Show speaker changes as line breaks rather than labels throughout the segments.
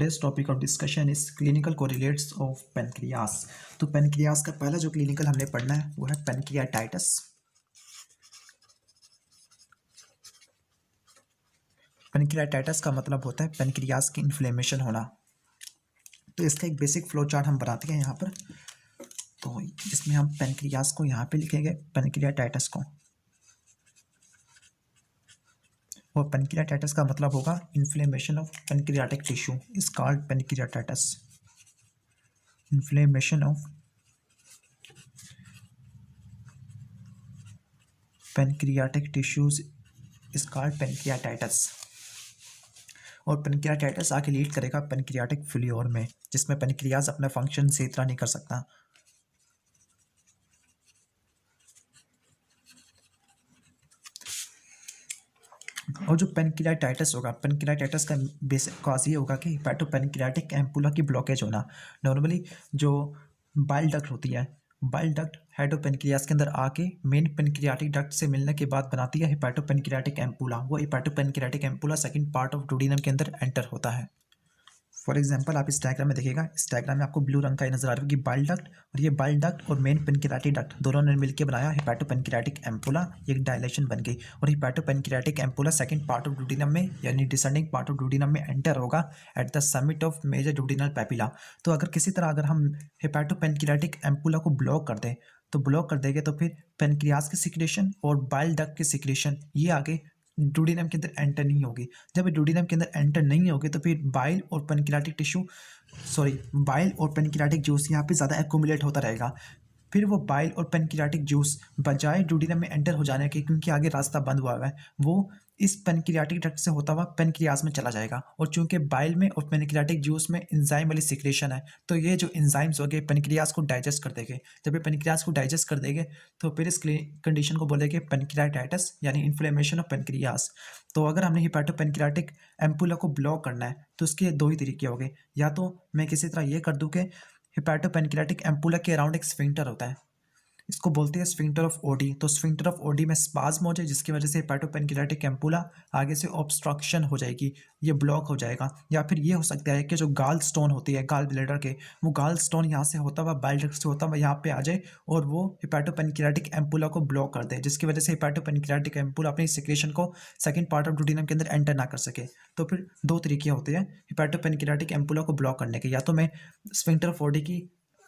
today's topic of discussion is clinical correlates of pancreas। तो pancreas का पहला जो क्लिनिकल हमने पढ़ना है वो है pancreatitis। pancreatitis का मतलब होता है pancreas की इन्फ्लेमेशन होना। तो इसका एक बेसिक फ्लो चार्ट हम बनाते हैं यहाँ पर। तो इसमें हम pancreas को यहाँ पे लिखेंगे, pancreatitis को, और पेनक्रियाटाइटिस का मतलब होगा inflammation of pancreatic tissue is called pancreatitis. Inflammation of pancreatic tissues is called pancreatitis. और पेनक्रियाटाइटिस आके लीड करेगा पेनक्रियाटिक फेल्योर में, जिसमें पेनक्रियाज अपना फंक्शन सही तरह नहीं कर सकता। और जो पेनक्रियाटाइटिस होगा, पेनक्रियाटाइटिस का बेसिक कॉज ये होगा कि हेपाटोपेनक्रियाटिक एम्पुला की ब्लॉकेज होना। नॉर्मली जो बाइल डक्ट होती है, बाइल डक्ट हेपाटोपेनक्रियास के अंदर आके मेन पेनक्रियाटिक डक्ट से मिलने के बाद बनाती है हेपाटोपेनक्रियाटिक एम्पुला। वो हेपाटोपेनक्रियाटिक एम्पुला सेकंड पार्ट ऑफ डुodenum के अंदर एंटर होता है। फॉर एग्जांपल आप इस डायग्राम में देखिएगा, इस डायग्राम में आपको ब्लू रंग का ये नजर आ रहा है कि बाइल डक्ट, और ये बाइल डक्ट और मेन पेनक्रियाटिक डक्ट दोनों ने मिलकर बनाया हेपाटोपेनक्रियाटिक एम्पुला। एक डायलेशन बन गई और hepatopancreatic ampulla second part of duodenum में यानी डिसेंडिंग पार्ट ऑफ डुodenum में एंटर होगा at the summit of major duodenal papilla. तो अगर किसी तरह अगर हम हेपाटोपेनक्रियाटिक एम्पुला को ब्लॉक कर दें, तो ब्लॉक कर देंगे तो फिर पेनक्रियास की सिक्रेशन और बाइल डक्ट की सिक्रेशन ये आगे डुodenum के अंदर एंटर नहीं होगी। जब ये डुodenum के अंदर एंटर नहीं होगी तो फिर बाइल और पेनक्रियाटिक टिश्यू बाइल और पेनक्रियाटिक जूस यहाँ पे ज़्यादा एक्यूमुलेट होता रहेगा। फिर वो बाइल और पेनक्रियाटिक जूस बजाय डुodenum में एंटर हो जाने के, क्योंकि आगे रास्ता बंद हुआ है, वो इस पेनक्रियाटिक डक्ट से होता हुआ पेनक्रियास में चला जाएगा। और चूंकि बाइल में और पेनक्रियाटिक जूस में एंजाइम वाली सिक्रेशन है, तो ये जो एंजाइम्स हो गए पेनक्रियास को डाइजेस्ट कर देंगे। जब ये पेनक्रियास को डाइजेस्ट कर देंगे तो फिर इस कंडीशन को बोलेंगे पेनक्रियाटाइटिस यानी इन्फ्लेमेशन ऑफ पेनक्रियास। तो अगर हमने हेपाटोपेनक्रियाटिक एम्पुला को ब्लॉक करना है तो उसके दो ही तरीके हो गए। या तो मैं किसी तरह ये कर दूं कि हेपाटोपेनक्रियाटिक एम्पुला के अराउंड एक स्फिंक्टर होता है, इसको बोलते हैं स्फिंक्टर ऑफ ओडी। तो स्फिंक्टर ऑफ ओडी में स्पाज्म हो जाए, जिसकी वजह से हेपाटोपेनक्रियाटिक एम्पुला आगे से ऑब्स्ट्रक्शन हो जाएगी, ये ब्लॉक हो जाएगा। या फिर ये हो सकता है कि जो गाल स्टोन होती है गाल ब्लैडर के, वो गाल स्टोन यहाँ से होता हुआ बाइल डक्ट से होता हुआ यहाँ पे आ जाए और वो हेपाटोपेनक्रियाटिक एम्पुला को ब्लॉक कर दे, जिसकी वजह से हेपाटोपेनक्रियाटिक एम्पुला अपनी सिक्रेशन को सेकंड पार्ट ऑफ डुodenum के अंदर एंटर ना कर सके। तो फिर दो तरीके होते हैं हेपाटोपेनक्रियाटिक एम्पुला को ब्लॉक करने के, या तो मैं स्फिंक्टर ऑफ ओडी की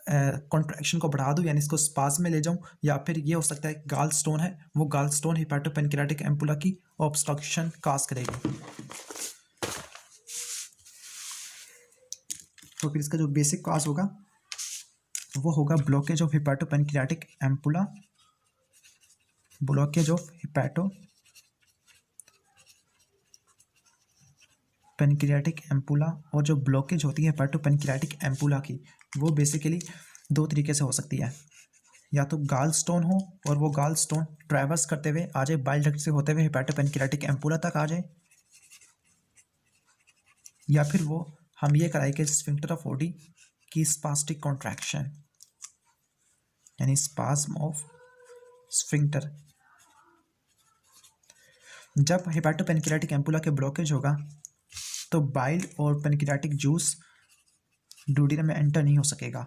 कॉन्ट्रैक्शन को बढ़ा दूं यानी इसको स्पाज्म में ले जाऊं, या फिर ये हो सकता है गाल स्टोन है, वो गाल स्टोन हेपाटोपेनक्रियाटिक एम्पुला की ऑब्स्ट्रक्शन काज करेगी। तो फिर इसका जो बेसिक काज होगा वो होगा blockage of hepatopancreatic ampulla, blockage of pancreatic ampulla. और जो ब्लॉकेज होती है हेपाटोपेनक्रियाटिक एम्पुला की, वो बेसिकली दो तरीके से हो सकती है। या तो गाल स्टोन हो और वो गाल स्टोन ट्रैवर्स करते हुए आ जाए बाइल डक्ट से होते हुए हेपाटोपेनक्रियाटिक एम्पुला तक आ जाए, या फिर वो हम ये कराए कि स्फिंक्टर ऑफ ओडी की स्पास्टिक कॉन्ट्रैक्शन यानी स्पाज्म ऑफ स्फिंक्टर। जब हेपाटोपेनक्रियाटिक एम्पुला के ब्लॉकेज होगा तो बाइल और पेनक्रियाटिक जूस डुodenum में एंटर नहीं हो सकेगा।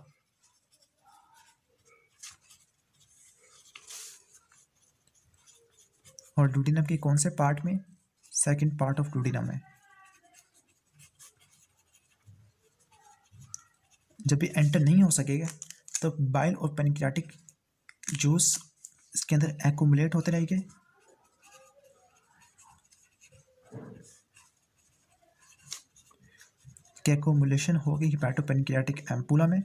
और डुodenum के कौन से पार्ट में? सेकंड पार्ट ऑफ डुodenum में। जब भी एंटर नहीं हो सकेगा तो बाइल और पेनक्रियाटिक जूस इसके अंदर एक्यूमुलेट होते रहेंगे, कि एक्यूमुलेशन होगी हेपाटोपेनक्रियाटिक एम्पुला में।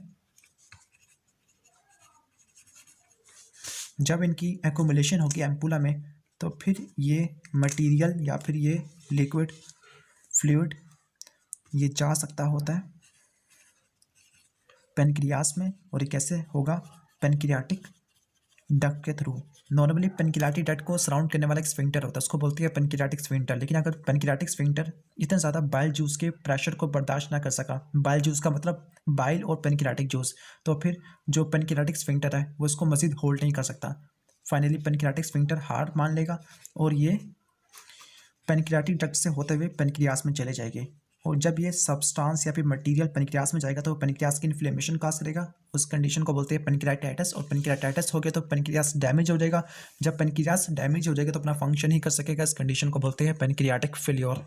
जब इनकी एक्यूमुलेशन होगी एम्पुला में तो फिर ये मटेरियल या फिर ये लिक्विड फ्लूइड ये जा सकता होता है पेनक्रियास में। और ये कैसे होगा? पेनक्रियाटिक डक्ट के थ्रू। नॉर्मली पेनक्रियाटिक डक्ट को सराउंड करने वाला एक स्फिंक्टर होता है, उसको बोलती है पेनक्रियाटिक स्फिंक्टर। लेकिन अगर पेनक्रियाटिक स्फिंक्टर इतना ज़्यादा बाइल जूस के प्रेशर को बर्दाश्त ना कर सका, बाइल जूस का मतलब बाइल और पेनक्रियाटिक जूस, तो फिर जो पेनक्रियाटिक स्फिंक्टर है वो इसको मज़ीद होल्ड नहीं कर सकता। फाइनली पेनक्रियाटिक स्फिंक्टर हार मान लेगा और ये पेनक्रियाटिक डक्ट से होते हुए पेनक्रियास में चले जाएंगे और जब ये सब्सटेंस या फिर मटेरियल पेनक्रियास में जाएगा तो पेनक्रियास की इन्फ्लेमेशन काज करेगा। उस कंडीशन को बोलते हैं पेनक्रियाटाइटिस। और पेनक्रियाटाइटिस हो गया तो पेनक्रियास डैमेज हो जाएगा। जब पेनक्रियास डैमेज हो जाएगा तो अपना फंक्शन ही कर सकेगा। इस कंडीशन को बोलते हैं pancreatic failure.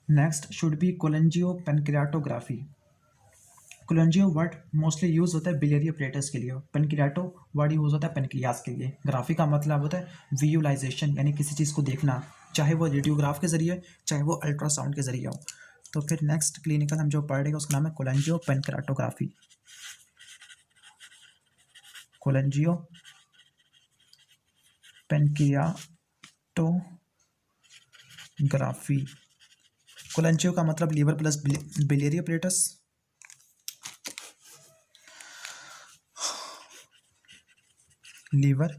Next should be cholangiopancreatography. Cholangio word mostly use होता है बिलियरी ऑपरेटर्स के लिए। पेनक्रियाटो वर्ड यूज होता है पेनक्रियास के लिए। ग्राफी का मतलब होता है विजुअलाइजेशन, यानी किसी चीज़ को देखना, चाहे वो रेडियोग्राफ के जरिए चाहे वो अल्ट्रासाउंड के जरिए हो। तो फिर नेक्स्ट क्लिनिकल हम जो पढ़ेंगे उसका नाम है कोलेंजियो पेनक्रियाटोग्राफी। कोलेंजियो पेनक्रियाटोग्राफी। कोलेंजियो का मतलब liver plus biliary operators. Liver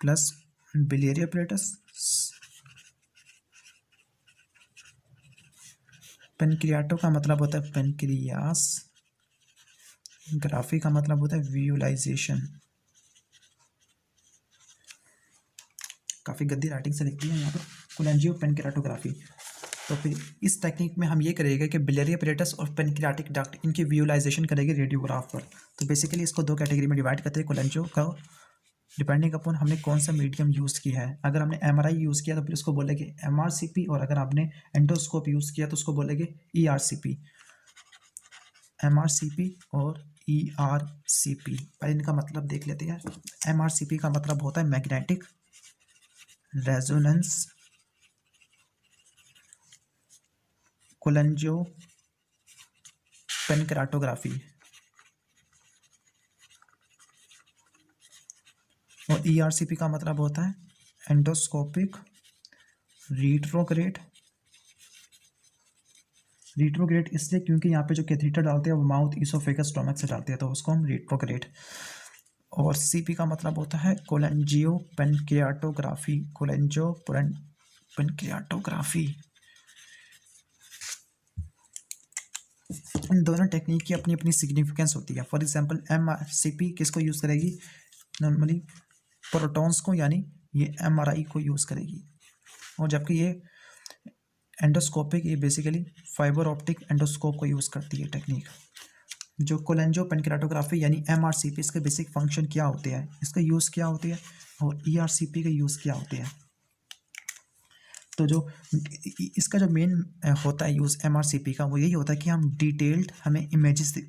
plus biliary operators. Pancreato का मतलब होता है पेनक्रियास। ग्राफी का मतलब होता है विजुअलाइजेशन। काफ़ी गद्दी राइटिंग से लिखती है यहाँ पर कोलेंजियो पेनक्रियाटोग्राफी। तो फिर इस टेक्निक में हम ये करेंगे कि बिलियरी अपरेटस और पेनक्रियाटिक डक्ट इनकी विजुअलाइजेशन करेंगे रेडियोग्राफ पर। तो बेसिकली इसको दो कैटेगरी में डिवाइड करते हैं कोलेंजियो का, डिपेंडिंग अपॉन हमने कौन सा मीडियम यूज़ किया है। अगर हमने एमआरआई यूज़ किया तो फिर उसको बोलेंगे एमआरसीपी, और अगर आपने एंडोस्कोप यूज़ किया तो उसको बोलेंगे ईआरसीपी। एमआरसीपी और ईआरसीपी, पहले इनका मतलब देख लेते हैं। एमआरसीपी का मतलब होता है मैग्नेटिक रेजोनेंस कोलेंजियो पेनक्रियाटोग्राफी। और ईआरसीपी का मतलब होता है एंडोस्कोपिक रिट्रोग्रेड। रिट्रोग्रेड इसलिए क्योंकि यहाँ पे जो कैथेटर डालते हैं वो माउथ इसोफेगस स्टोमक से डालते हैं, तो उसको हम रिट्रोग्रेड। और सीपी का मतलब होता है कोलेंजियो पेनक्रियाटोग्राफी। कोलेंजियो पेनक्रियाटोग्राफी। इन दोनों टेक्निक की अपनी अपनी सिग्निफिकेंस होती है। फॉर एग्जांपल एमआरसीपी किसको यूज़ करेगी, नॉर्मली प्रोटॉन्स को, यानी ये एमआरआई को यूज़ करेगी। और जबकि ये एंडोस्कोपिक, ये बेसिकली फाइबर ऑप्टिक एंडोस्कोप को यूज़ करती है टेक्निक। जो कोलेंजियो पेनक्रियाटोग्राफी यानी एमआरसीपी, इसके बेसिक फंक्शन क्या होते हैं, इसका यूज़ क्या होती है, और ईआरसीपी का यूज़ क्या होते हैं। तो जो इसका जो मेन होता है यूज़ एमआरसीपी का, वो यही होता है कि हम डिटेल्ड हमें इमेज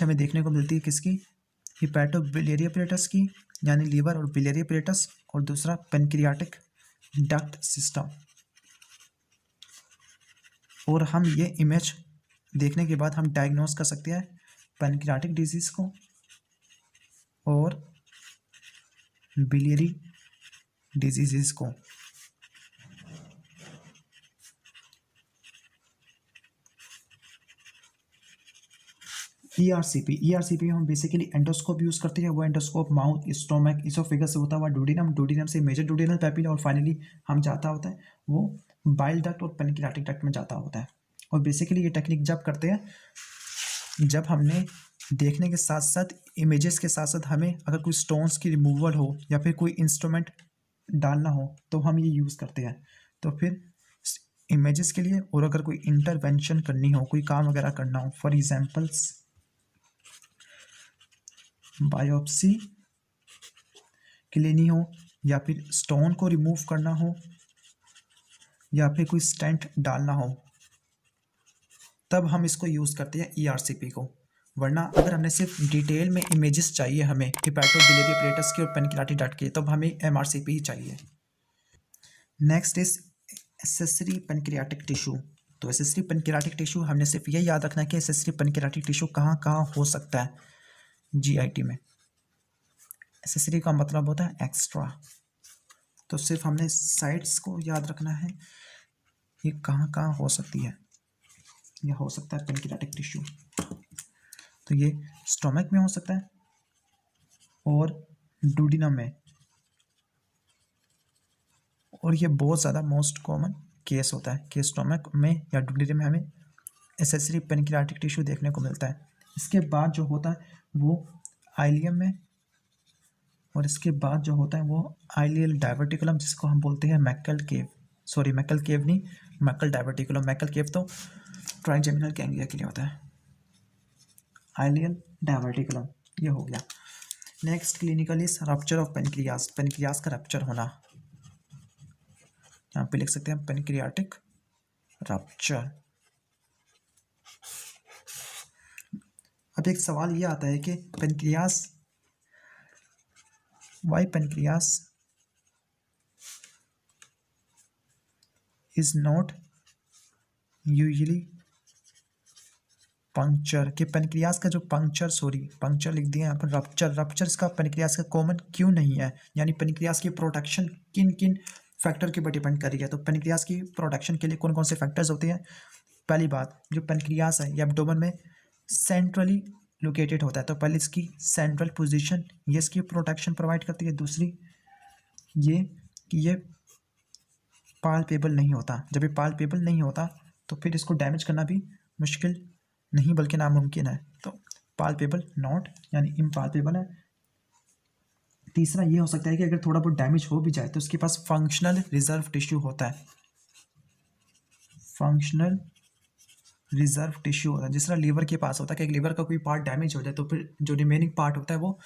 हमें देखने को मिलती है किसकी, हिपैटोबिलियरी अपरेटस की, यानी लीवर और बिलियरी अपरेटस, और दूसरा पेनक्रियाटिक डक्ट सिस्टम। और हम ये इमेज देखने के बाद हम डायग्नोस कर सकते हैं पेनक्रियाटिक डिजीज को और बिलियरी डिजीजेस को। ईआरसीपी में हम बेसिकली एंडोस्कोप यूज़ करते हैं। वो एंडोस्कोप माउथ, स्टोमक, इसोफेगस से होता हुआ डूडिनम से मेजर डूडिनल पैपिला, और फाइनली हम जाता होता है वो बाइल डक्ट और पेनक्रियाटिक डक्ट में जाता होता है। और बेसिकली ये टेक्निक जब करते हैं जब हमने देखने के साथ साथ इमेजेस के साथ साथ हमें अगर कोई स्टोन्स की रिमूवल हो या फिर कोई इंस्ट्रूमेंट डालना हो तो हम ये यूज़ करते हैं। तो फिर इमेजेस के लिए, और अगर कोई इंटरवेंशन करनी हो, कोई काम वगैरह करना हो, फॉर एग्जांपल्स बायोप्सी के लेनी हो, या फिर स्टोन को रिमूव करना हो, या फिर कोई स्टेंट डालना हो, तब हम इसको यूज़ करते हैं ईआरसीपी को। वरना अगर हमने सिर्फ डिटेल में इमेजेस चाहिए हमें हिपैटोबिलियरी अपरेटस की और पेनक्रियाटिक डक्ट की, तब हमें एमआरसीपी ही चाहिए। Next is accessory pancreatic tissue. तो एसेसरी पेनक्रियाटिक टिश्यू हमने सिर्फ ये याद रखना है कि एसेसरी पेनक्रियाटिक टिश्यू कहाँ कहाँ हो सकता है जीआईटी में। एसेसरी का मतलब होता है एक्स्ट्रा, तो सिर्फ हमने साइड्स को याद रखना है, ये कहाँ कहाँ हो सकती है। यह हो सकता है पेनक्रियाटिक टिश्यू, तो ये स्टोमक में हो सकता है और डूडिनम में, और ये बहुत ज़्यादा मोस्ट कॉमन केस होता है कि स्टोमक में या डूडिनम में हमें एसेसरी पेनक्रियाटिक टिश्यू देखने को मिलता है। इसके बाद जो होता है वो आइलियम में और इसके बाद जो होता है वो आइलियल डाइवर्टिकुलम, जिसको हम बोलते हैं मैकल केव, सॉरी मैकल केव नहीं, मैकल डाइवर्टिकुलम। मैकल केव तो ट्राइजेमिनल गैंग्लिया के लिए होता है। आइलियल डाइवर्टिकुलम ये हो गया। Next clinical is rupture of pancreas, pancreas का रप्चर होना, यहाँ पे लिख सकते हैं पेनक्रियाटिक रप्चर। अब एक सवाल ये आता है कि pancreas, why pancreas is not usually puncture, कि पेनक्रियास का जो पंक्चर लिख दिया यहाँ पर रप्चर इसका पेनक्रियास का कॉमन क्यों नहीं है, यानी पेनक्रियास की प्रोटेक्शन किन किन फैक्टर के ऊपर डिपेंड कर रही है। तो पेनक्रियास की प्रोटेक्शन के लिए कौन कौन से फैक्टर्स होते हैं। पहली बात, जो पेनक्रियास है ये एब्डोमेन में सेंट्रली लोकेटेड होता है, तो पहले इसकी सेंट्रल पोजीशन ये इसकी प्रोटेक्शन प्रोवाइड करती है। दूसरी ये कि ये पाल्पेबल नहीं होता, जब ये पाल्पेबल नहीं होता तो फिर इसको डैमेज करना भी मुश्किल नहीं बल्कि नामुमकिन है। तो पाल्पेबल नॉट यानी इम्पाल्पेबल है। तीसरा ये हो सकता है कि अगर थोड़ा बहुत डैमेज हो भी जाए तो उसके पास फंक्शनल रिजर्व टिश्यू होता है, फंक्शनल रिजर्व टिश्यू होता है। जिस तरह लीवर के पास होता है कि लीवर का कोई पार्ट डैमेज हो जाए तो फिर जो रिमेनिंग पार्ट होता है वो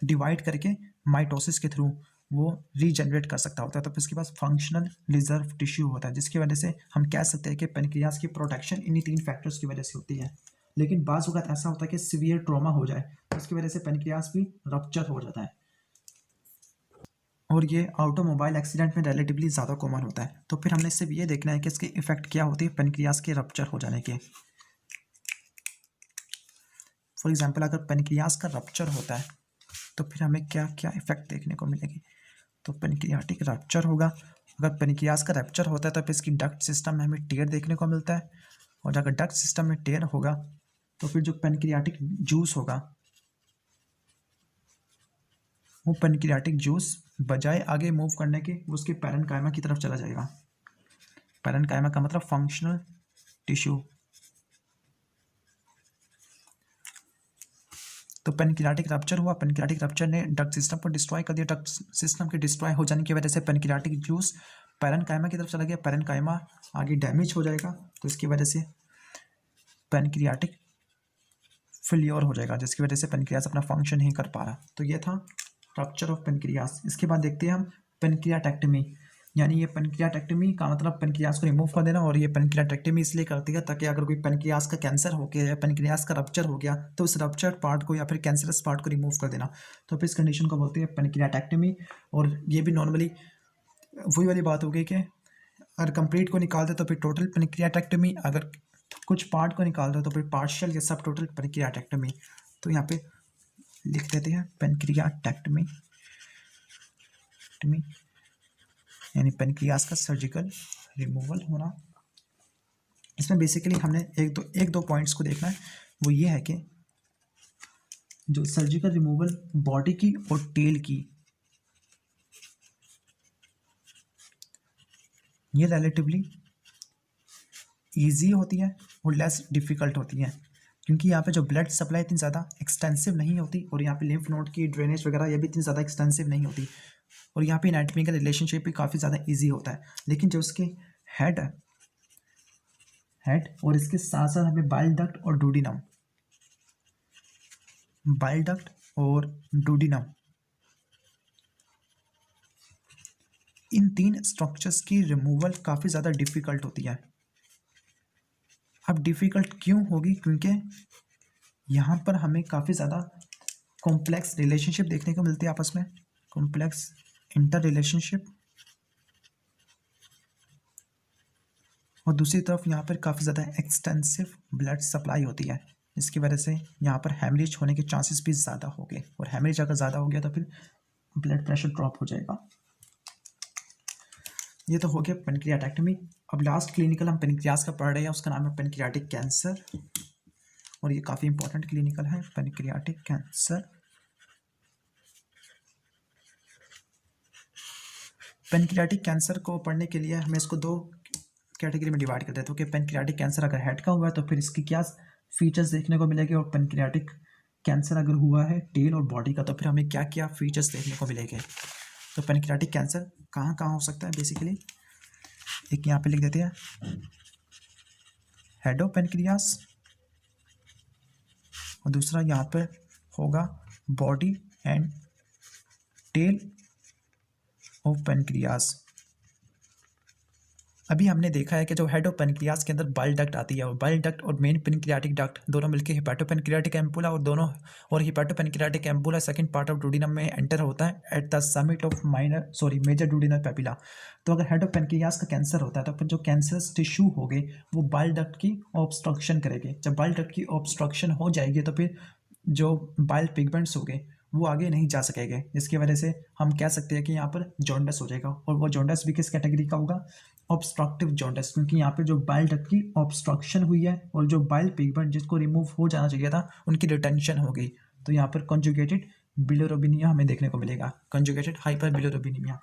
डिवाइड करके माइटोसिस के थ्रू वो रीजनरेट कर सकता होता है। तो फिर इसके पास फंक्शनल रिजर्व टिश्यू होता है, जिसकी वजह से हम कह सकते हैं कि पेनक्रियास की प्रोटेक्शन इन्हीं 3 फैक्टर्स की वजह से होती है। लेकिन बाज़ वक़्त ऐसा होता है कि सीवियर ट्रॉमा हो जाए तो उसकी वजह से पेनक्रियास भी रप्चर हो जाता है, और ये ऑटोमोबाइल एक्सीडेंट में रिलेटिवली ज़्यादा कॉमन होता है। तो फिर हमने सिर्फ ये देखना है कि इसके इफेक्ट क्या होती है पेनक्रियास के रप्चर हो जाने के। फॉर एग्जांपल अगर पेनक्रियास का रप्चर होता है तो फिर हमें क्या क्या इफेक्ट देखने को मिलेगी। तो पेनक्रियाटिक रप्चर होगा, अगर पेनक्रियास का रप्चर होता है तो फिर इसकी डक्ट सिस्टम में हमें टेयर देखने को मिलता है, और अगर डक्ट सिस्टम में टेयर होगा तो फिर जो पेनक्रियाटिक जूस होगा वो पेनक्रियाटिक जूस बजाय आगे मूव करने के वो उसके पैरेन्काइमा की तरफ चला जाएगा। पैरेन्काइमा का मतलब फंक्शनल टिश्यू। तो पेनक्रियाटिक रप्चर हुआ, पेनक्रियाटिक रप्चर ने डक्ट सिस्टम को डिस्ट्रॉय कर दिया, डक्ट सिस्टम के डिस्ट्रॉय हो जाने की वजह से पेनक्रियाटिक जूस पैरेन्काइमा की तरफ चला गया, पैरेन्काइमा आगे डैमेज हो जाएगा तो इसकी वजह से पेनक्रियाटिक फेल्योर हो जाएगा, जिसकी वजह से पेनक्रियास अपना फंक्शन नहीं कर पा रहा। तो ये था रप्चर ऑफ पेनक्रियास। इसके बाद देखते हैं हम पेनक्रियाटेक्टमी, यानी ये पेनक्रियाटेक्टमी का मतलब पेनक्रियास को रिमूव कर देना, और ये पेनक्रियाटेक्टमी इसलिए करती है ताकि अगर कोई पेनक्रियास का कैंसर हो गया या पेनक्रियास का रप्चर हो गया तो उस रप्चर पार्ट को या फिर कैंसरस पार्ट को रिमूव कर देना। तो फिर इस कंडीशन को बोलते हैं पेनक्रियाटेक्टमी। और ये भी नॉर्मली वही वाली बात हो गई कि अगर कंप्लीट को निकाल दे तो फिर टोटल पेनक्रियाटेक्टमी, अगर कुछ पार्ट को निकाल दो तो फिर पार्शियल या सब टोटल पेनक्रियाटेक्टमी। तो यहाँ पे लिख देते हैं पेनक्रियाटेक्टमी, यानी पेनक्रियास का सर्जिकल रिमूवल होना। इसमें बेसिकली हमने एक दो पॉइंट्स को देखना है, वो ये है कि जो सर्जिकल रिमूवल बॉडी की और टेल की, ये रिलेटिवली ईजी होती है और लेस डिफ़िकल्ट होती है, क्योंकि यहाँ पे जो ब्लड सप्लाई इतनी ज़्यादा एक्सटेंसिव नहीं होती, और यहाँ पे लिम्फ नोड की ड्रेनेज वगैरह ये भी इतनी ज़्यादा एक्सटेंसिव नहीं होती, और यहाँ पे एनाटॉमी का रिलेशनशिप भी काफ़ी ज़्यादा इजी होता है। लेकिन जो उसके हेड और इसके साथ साथ हमें बाइल डक्ट और डूडिनम, इन 3 स्ट्रक्चर्स की रिमूवल काफ़ी ज़्यादा डिफ़िकल्ट होती है। अब डिफ़िकल्ट क्यों होगी, क्योंकि यहाँ पर हमें काफ़ी ज़्यादा कॉम्प्लेक्स रिलेशनशिप देखने को मिलती है आपस में, कॉम्प्लेक्स इंटर रिलेशनशिप, और दूसरी तरफ यहाँ पर काफ़ी ज़्यादा एक्सटेंसिव ब्लड सप्लाई होती है, जिसकी वजह से यहाँ पर हैमरेज होने के चांसेस भी ज़्यादा हो गए, और हैमरेज अगर ज़्यादा हो गया तो फिर ब्लड प्रेशर ड्रॉप हो जाएगा। ये तो हो गया पेनक्रियाटेक्टमी। अब लास्ट क्लिनिकल हम पेनक्रियास का पढ़ रहे हैं, उसका नाम है पेनक्रियाटिक कैंसर, और ये काफ़ी इंपॉर्टेंट क्लिनिकल है, पेनक्रियाटिक कैंसर। पेनक्रियाटिक कैंसर को पढ़ने के लिए हमें इसको 2 कैटेगरी में डिवाइड कर देते हैं कि पेनक्रियाटिक कैंसर अगर हेड का हुआ है तो फिर इसकी क्या फीचर्स देखने को मिलेगी, और पेनक्रियाटिक कैंसर अगर हुआ है टेल और बॉडी का, तो फिर हमें क्या क्या फीचर्स देखने को मिलेंगे। तो पैनक्रियाटिक कैंसर कहाँ कहाँ हो सकता है बेसिकली, एक यहाँ पे लिख देते हैं हेड ऑफ पैनक्रियास, और दूसरा यहाँ पे होगा body and tail of pancreas. अभी हमने देखा है कि जो हेड ऑफ पैनक्रियास के अंदर बाइल डक्ट आती है, और बाइल डक्ट और मेन पैनक्रियाटिक डक्ट दोनों मिलकर हिपैटोपैनक्रियाटिक एम्पुला और hepatopancreatic ampulla second part of duodenum में एंटर होता है at the summit of major duodenal papilla. तो अगर हेड ऑफ पैनक्रियास का कैंसर होता है तो फिर जो कैंसरस टिश्यू हो गए वो बाइल डक्ट की ऑब्स्ट्रक्शन करेंगे। जब बाइल डक्ट की ऑब्स्ट्रक्शन हो जाएगी तो फिर जो बाइल पिगमेंट्स हो गए वो आगे नहीं जा सकेंगे, जिसकी वजह से हम कह सकते हैं कि यहाँ पर जॉन्डस हो जाएगा। और वो जॉन्डस भी किस कैटेगरी का होगा, ऑब्स्ट्रक्टिव जॉन्डस, क्योंकि यहाँ पे जो बाइल डक्ट की ऑब्स्ट्रक्शन हुई है और जो बाइल पिगमेंट जिसको रिमूव हो जाना चाहिए था उनकी रिटेंशन हो गई। तो यहाँ पर कंजुगेटेड बिलिरुबिनिया हमें देखने को मिलेगा, कंजुगेटेड हाइपर बिलिरुबिनिया।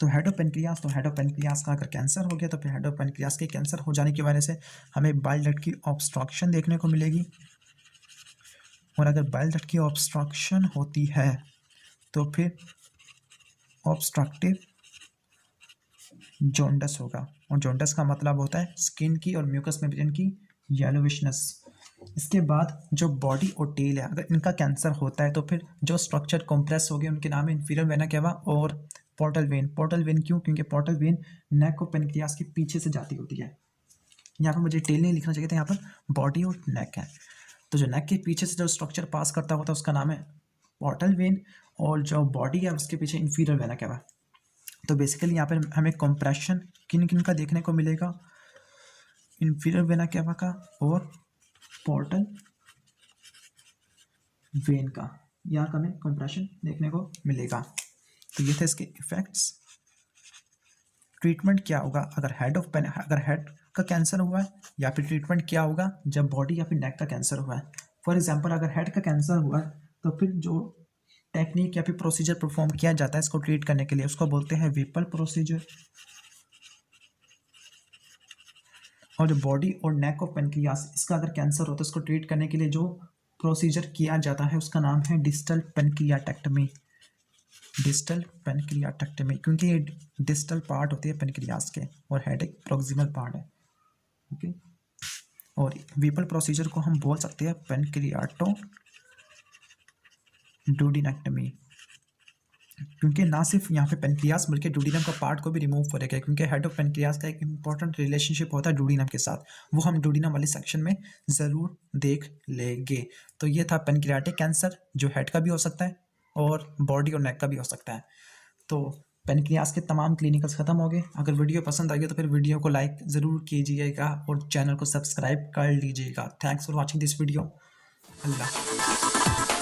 तो हेड ऑफ पैनक्रियास, तो हेड ऑफ पैनक्रियास का अगर कैंसर हो गया तो फिर हेड ऑफ पैनक्रियास के कैंसर हो जाने की वजह से हमें बाइल डक्ट की ऑब्स्ट्रक्शन देखने को मिलेगी। और अगर बाइल डक्ट की ऑब्स्ट्रक्शन होती है तो फिर ऑब्स्ट्रक्टिव जॉन्डस होगा, और जॉन्डस का मतलब होता है स्किन की और म्यूकस मेम्ब्रेन की येलोविशनेस। इसके बाद जो बॉडी और टेल है, अगर इनका कैंसर होता है तो फिर जो स्ट्रक्चर कॉम्प्रेस हो गए उनके नाम है इंफीरियर वेना केवा और पोर्टल वेन। पोर्टल वेन क्यों, क्योंकि पोर्टल वेन नेक और पैनक्रियास के पीछे से जाती होती है। यहाँ पर मुझे टेल नहीं लिखना चाहिए था, यहाँ पर बॉडी और नेक है। तो जो नेक के पीछे से जो स्ट्रक्चर पास करता होता है उसका नाम है पोर्टल वेन, और जो बॉडी है उसके पीछे इंफीरियर वेना केवा। तो बेसिकली यहाँ पर हमें कंप्रेशन किन किन का देखने को मिलेगा, इंफीरियर वेना केवा का और पोर्टल वेन का, यहाँ का हमें कंप्रेशन देखने को मिलेगा। तो ये थे इसके इफेक्ट्स। ट्रीटमेंट क्या होगा अगर हेड का कैंसर हुआ है, या फिर ट्रीटमेंट क्या होगा जब बॉडी या फिर नेक का कैंसर हुआ है। फॉर एग्जांपल अगर हेड का कैंसर हुआ है तो फिर जो टेक्निक या फिर प्रोसीजर परफॉर्म किया जाता है इसको ट्रीट करने के लिए, उसको बोलते हैं विपल प्रोसीजर। और जो बॉडी और नेक ऑफ पैनक्रियास, इसका अगर कैंसर होता है उसको ट्रीट करने के लिए जो प्रोसीजर किया जाता है उसका नाम है डिस्टल पैनक्रियाटेक्टमी। डिस्टल पैनक्रियाटेक्टमी, क्योंकि ये डिस्टल पार्ट होती है पैनक्रियास के और हेड एक प्रोक्सिमल पार्ट है। ओके, और विपल प्रोसीजर को हम बोल सकते हैं पैनक्रियाटो डुोडेनेक्टमी, क्योंकि ना सिर्फ यहाँ पे पैनक्रियास बल्कि डुोडेनम का पार्ट को भी रिमूव करेगा, क्योंकि हेड ऑफ पैनक्रियास का एक इंपॉर्टेंट रिलेशनशिप होता है डुोडेनम के साथ, वो हम डुोडेनम वाले सेक्शन में ज़रूर देख लेंगे। तो ये था पैनक्रियाटिक कैंसर जो हेड का भी हो सकता है और बॉडी और नेक का भी हो सकता है। तो पैनक्रियास के तमाम क्लिनिकल्स खत्म हो गए। अगर वीडियो पसंद आई तो फिर वीडियो को लाइक ज़रूर कीजिएगा और चैनल को सब्सक्राइब कर लीजिएगा। Thanks for watching this video. Allah.